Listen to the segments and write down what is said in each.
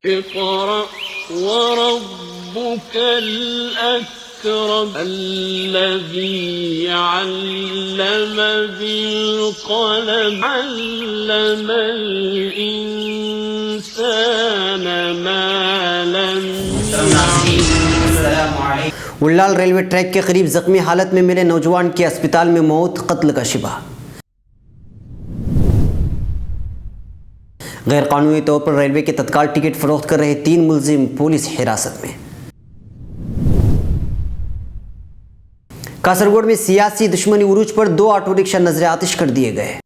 اقرأ وربك الأكرم الذي علم بالقلم علم الإنسان ما لم يعلم. اولال ریلوے ٹریک کے قریب زخمی حالت میں ملے نوجوان کی اسپتال میں موت، قتل کا شبہ. غیر قانونی طور پر ریلوے کے تتکال ٹکٹ فروخت کر رہے 3 ملزم پولیس حراست میں. کاسرگوڑ میں سیاسی دشمنی عروج پر 2 آٹو رکشہ نظر آتش کر دیے گئے.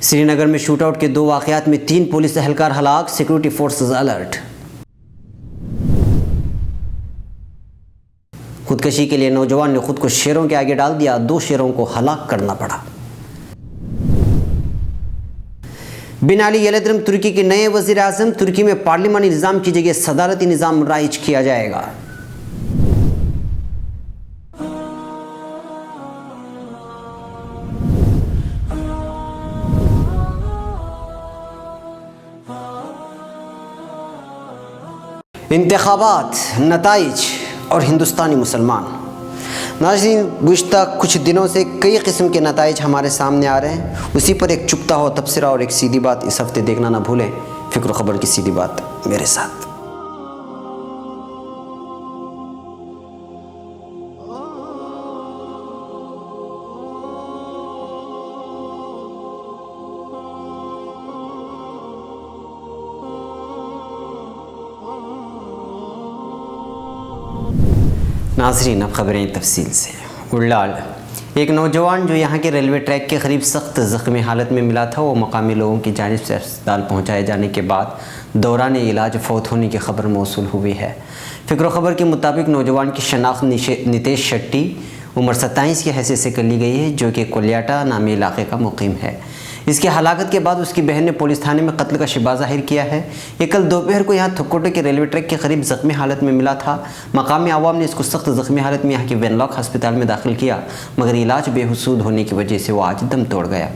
سری نگر میں شوٹ آؤٹ کے 2 واقعات میں 3 پولیس اہلکار ہلاک، سیکورٹی فورسز الرٹ. خودکشی کے لیے نوجوان نے خود کو شیروں کے آگے ڈال دیا، 2 شیروں کو ہلاک کرنا پڑا. بن علی یلدرم ترکی کے نئے وزیر اعظم، ترکی میں پارلیمانی نظام کی جگہ صدارتی نظام رائج کیا جائے گا. انتخابات، نتائج اور ہندوستانی مسلمان. ناظرین، گزشتہ کچھ دنوں سے کئی قسم کے نتائج ہمارے سامنے آ رہے ہیں. اسی پر ایک چپتا ہوا تبصرہ اور ایک سیدھی بات اس ہفتے دیکھنا نہ بھولیں. فکر و خبر کی سیدھی بات میرے ساتھ. ناظرین، اب خبریں تفصیل سے. اولال، ایک نوجوان جو یہاں کے ریلوے ٹریک کے قریب سخت زخمی حالت میں ملا تھا، وہ مقامی لوگوں کی جانب سے اسپتال پہنچائے جانے کے بعد دوران علاج فوت ہونے کی خبر موصول ہوئی ہے. فکر و خبر کے مطابق نوجوان کی شناخت نتیش شیٹی عمر 27 کی حیثیت سے کر لی گئی ہے، جو کہ کولیاٹا نامی علاقے کا مقیم ہے. اس کی ہلاکت کے بعد اس کی بہن نے پولیس تھانے میں قتل کا شبہ ظاہر کیا ہے. یہ کل دوپہر کو یہاں تھکوٹے کے ریلوے ٹریک کے قریب زخمی حالت میں ملا تھا. مقامی عوام نے اس کو سخت زخمی حالت میں یہاں کی وین لاک ہسپتال میں داخل کیا، مگر علاج بے حسود ہونے کی وجہ سے وہ آج دم توڑ گیا.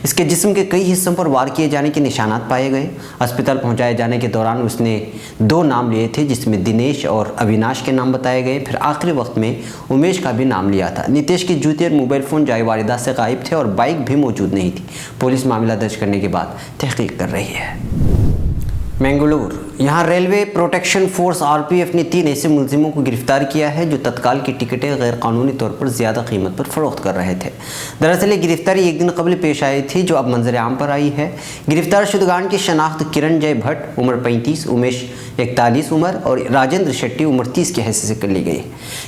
اس کے جسم کے کئی حصوں پر وار کیے جانے کے نشانات پائے گئے. اسپتال پہنچائے جانے کے دوران اس نے 2 نام لیے تھے، جس میں دنیش اور اویناش کے نام بتائے گئے. پھر آخری وقت میں امیش کا بھی نام لیا تھا. نتیش کی جوتے اور موبائل فون جائے واردات سے غائب تھے اور بائک بھی موجود نہیں تھی. پولیس معاملہ درج کرنے کے بعد تحقیق کر رہی ہے. منگلور، یہاں ریلوے پروٹیکشن فورس RPF نے 3 ایسے ملزموں کو گرفتار کیا ہے جو تتکال کی ٹکٹیں غیر قانونی طور پر زیادہ قیمت پر فروخت کر رہے تھے. دراصل یہ گرفتاری 1 دن قبل پیش آئی تھی، جو اب منظر عام پر آئی ہے. گرفتار شدگان کی شناخت کرن جے بھٹ عمر 35، امیش 41 عمر اور راجندر شیٹی عمر 30 کی حیثیت سے کر لی گئی.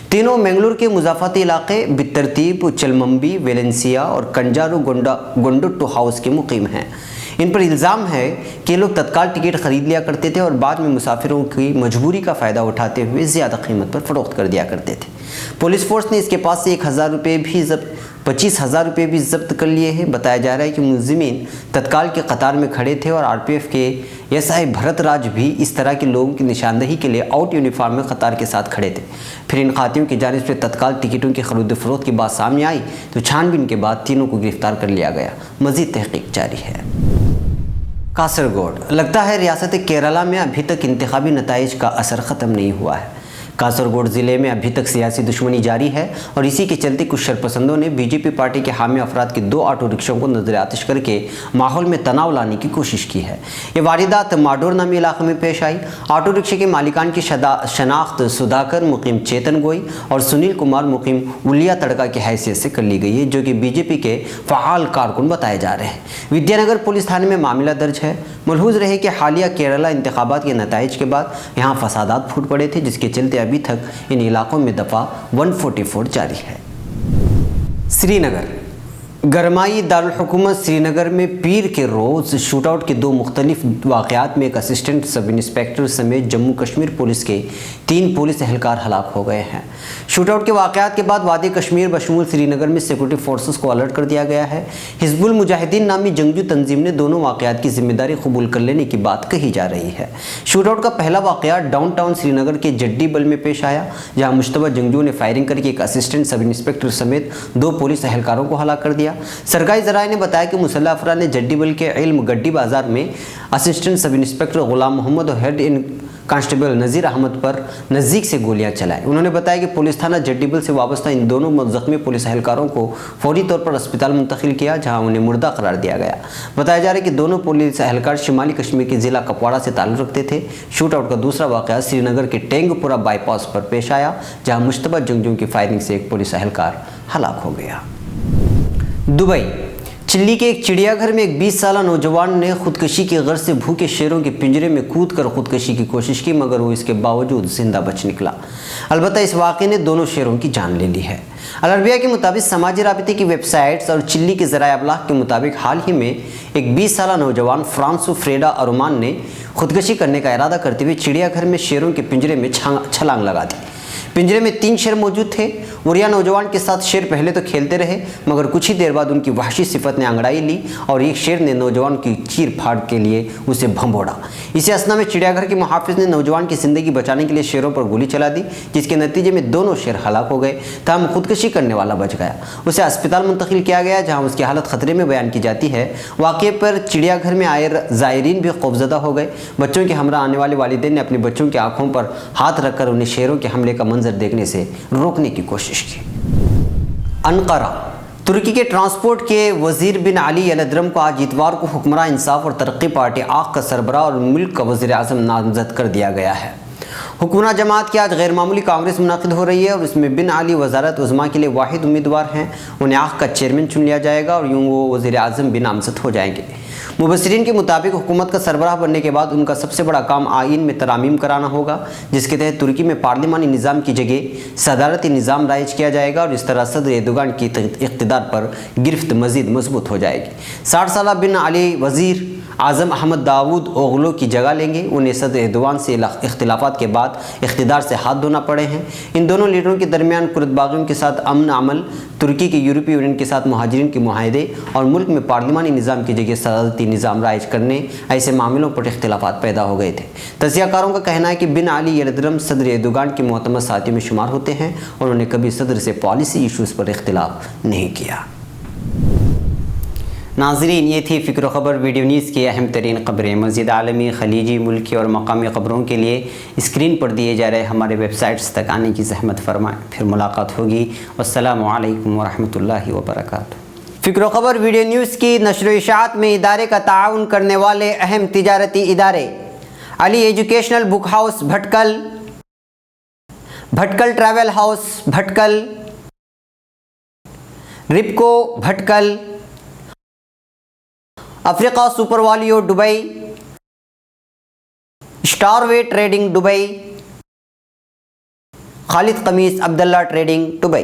تینوں منگلور کے مضافاتی علاقے بالترتیب چلممبی، ویلنسیا اور کنجارو گونڈٹو ہاؤس کے مقیم ہیں. ان پر الزام ہے کہ یہ لوگ تتکال ٹکٹ خرید لیا کرتے تھے اور بعد میں مسافروں کی مجبوری کا فائدہ اٹھاتے ہوئے زیادہ قیمت پر فروخت کر دیا کرتے تھے. پولیس فورس نے اس کے پاس سے 1,000 روپے بھی 25,000 روپے بھی ضبط کر لیے ہیں. بتایا جا رہا ہے کہ ملزمین تتکال کے قطار میں کھڑے تھے اور RPF کے SI بھرت راج بھی اس طرح کے لوگوں کی نشاندہی کے لیے آؤٹ یونیفارم میں قطار کے ساتھ کھڑے تھے. پھر ان خاتیوں کی جانب سے تتکال ٹکٹوں کی خرید و فروخت کی بات سامنے آئی تو چھان بین کے بعد تینوں کو گرفتار کر لیا گیا. مزید تحقیق جاری ہے. کاسرگوڑ، لگتا ہے ریاست کیرالہ میں ابھی تک انتخابی نتائج کا اثر ختم نہیں ہوا ہے. کاسرگوڑ ضلع میں ابھی تک سیاسی دشمنی جاری ہے اور اسی کے چلتے کچھ شرپسندوں نے BJP پارٹی کے حامی افراد کے 2 آٹو رکشوں کو نظر آتش کر کے ماحول میں تناؤ لانے کی کوشش کی ہے. یہ واردات ماڈور نامی علاقے میں پیش آئی. آٹو رکشے کے مالکان کی شناخت سدھاکر مقیم چیتن گوئی اور سنیل کمار مقیم اولیا تڑکا کی حیثیت سے کر لی گئی ہے، جو کہ BJP کے فعال کارکن بتائے جا رہے ہیں. ودیا نگر پولیس تھانے میں معاملہ درج ہے. ملحوظ رہے کہ حالیہ کیرالہ انتخابات کے نتائج کے بعد یہاں فسادات پھوٹ پڑے تھے، جس کے چلتے ابھی تک ان علاقوں میں دفعہ 144 جاری ہے. سری نگر، گرمائی دارالحکومت سری نگر میں پیر کے روز شوٹ آؤٹ کے 2 مختلف واقعات میں ایک اسسٹنٹ سب انسپیکٹر سمیت جموں کشمیر پولیس کے 3 पुलिस एहलकार हलाक हो गए हैं। शूट आउट के वाक़यात के बाद वादी कश्मीर बशमूल श्रीनगर में सिक्योरिटी फोर्सेस को अलर्ट कर दिया गया है। हिजबुल मुजाहिदीन नामी जंगजू तंजीम ने दोनों वाक़यात की जिम्मेदारी कबूल कर लेने की बात कही जा रही है। शूट आउट का पहला वाक़या डाउनटाउन श्रीनगर के जड्डी बल में पेश आया, जहाँ मुश्तबा जंगजू ने फायरिंग करके एक असिस्टेंट सब इंस्पेक्टर समेत 2 पुलिस एहलकारों को हलाक कर दिया। सरकारी ज़राए ने बताया कि मुसल्लह अफराद ने जड्डी बल के इल्म गड्डी बाजार में असिस्टेंट सब इंस्पेक्टर गुलाम मोहम्मद और हेड इन कांस्टेबल नज़ीर अहमद पर नज़दीक से गोलियां चलाई। उन्होंने बताया कि पुलिस थाना जड्डीबल से वाबस्ता इन दोनों ज़ख्मी पुलिस एहलकारों को फौरी तौर पर अस्पताल मुंतकिल किया, जहां उन्हें मुर्दा करार दिया गया। बताया जा रहा है कि दोनों पुलिस एहलकार शिमाली कश्मीर के ज़िला कपवाड़ा से ताल्लुक़ रखते थे। शूट आउट का दूसरा वाक़या श्रीनगर के टेंगपुरा बाईपास पर पेश आया, जहाँ मुश्तबा जंगजूओं की फायरिंग से एक पुलिस एहलकार हलाक हो गया। दुबई चिल्ली के एक चिड़ियाघर में एक 20 साला नौजवान ने खुदकशी की गर्ज से भूखे शेरों के पिंजरे में कूदकर खुदकशी की कोशिश की, मगर वो इसके बावजूद जिंदा बच निकला। अलबत्ता इस वाक़े ने दोनों शेरों की जान ले ली है। अल अरबिया के मुताबिक समाजी राबिते की वेबसाइट्स और चिल्ली के ज़राए अबलाग के मुताबिक हाल ही में एक 20 साला नौजवान फ्रांसो फ्रेडा अरुमान ने खुदकशी करने का इरादा करते हुए चिड़ियाघर में शेरों के पिंजरे में छलांग लगा दी। पिंजरे में 3 शेर मौजूद थे और यह नौजवान के साथ शेर पहले तो खेलते रहे, मगर कुछ ही देर बाद उनकी वहशी सिफत ने अंगड़ाई ली और एक शेर ने नौजवान की चीर फाड़ के लिए उसे भंबोड़ा। इसी असना में चिड़ियाघर के मुहाफिज ने नौजवान की ज़िंदगी बचाने के लिए शेरों पर गोली चला दी, जिसके नतीजे में दोनों शेर हलाक हो गए। तमाम खुदकशी करने वाला बच गया। उसे अस्पताल मुंतकिल किया गया, जहाँ उसकी हालत ख़तरे में बयान की जाती है। वाक़े पर चिड़ियाघर में आए ज़ायरीन भी खौफज़दा हो गए। बच्चों के हमरा आने वाले वालिदैन ने अपने बच्चों की आंखों पर हाथ रखकर उन्हें शेरों के हमले का मंजर देखने से रोकने की कोशिश की। अनकारा तुर्की के ट्रांसपोर्ट के वज़ीर बिन अली यलदरम को आज इतवार को हुक्मरान इंसाफ और तरक्की पार्टी आख का सरबराह और मुल्क का वज़ीर आज़म नामज़द कर दिया गया है। हुकूमत जमात की आज गैर मामूली कांग्रेस मुनक़िद हो रही है और इसमें बिन अली वज़ारत उज़्मा के लिए वाहिद उम्मीदवार हैं। उन्हें आख का चेयरमैन चुन लिया जाएगा और यूँ वो वज़ीर आज़म भी नामज़द हो जाएंगे। मुबस्सिरीन के मुताबिक हुकूमत का सरबराह बनने के बाद उनका सबसे बड़ा काम आइन में तरामीम कराना होगा, जिसके तहत तुर्की में पार्लिमानी निज़ाम की जगह सदारती निज़ाम राइज किया जाएगा और इस तरह सदर एर्दोगान की इक़्तिदार पर गिरफ्त मज़ीद मजबूत हो जाएगी। 60 साला बिन अली वज़ीर आज़म अहमद दाऊद ओगलो की जगह लेंगे। उन्हें सदर एर्दोगान से इख्तिलाफ़ात के बाद इख्तिदार से हाथ धोना पड़े हैं। इन दोनों लीडरों के दरमियान कुर्दबागियों के साथ अमन अमल, तुर्की के यूरोपीय यूनियन के साथ मुहाजिरीन के मुआहदे और मुल्क में पार्लिमानी निज़ाम की जगह सदारती निज़ाम राइज करने ऐसे मामलों पर इख्तिलाफ़ात पैदा हो गए थे। तजियाकारों का कहना है कि बिन अली यलदरम सदर एर्दोगान के मोतमद साथियों में शुमार होते हैं और उन्होंने कभी सदर से पॉलिसी इशूज़ पर इख्तिलाफ नहीं किया। नाज़रीन, ये थी फ़िक्र ख़बर वीडियो न्यूज़ की अहम तरीन ख़बरें। मज़ीद आलमी, ख़लीजी, मुल्की और मकामी ख़बरों के लिए स्क्रीन पर दिए जा रहे हमारे वेबसाइट्स तक आने की ज़हमत फरमाएँ। फिर मुलाकात होगी। अस्सलामु अलैकुम वरहमतुल्लाहि वबरकातुहू। फ़िक्र ख़बर वीडियो न्यूज़ की नशर व इशाअत में इदारे का ताउन करने वाले अहम तिजारती इदारे Ali educational book house Bhatkal, Bhatkal travel house Bhatkal, Ripco Bhatkal, Africa super वालियो Dubai, Starway trading Dubai, Khalid Khamis Abdullah trading Dubai.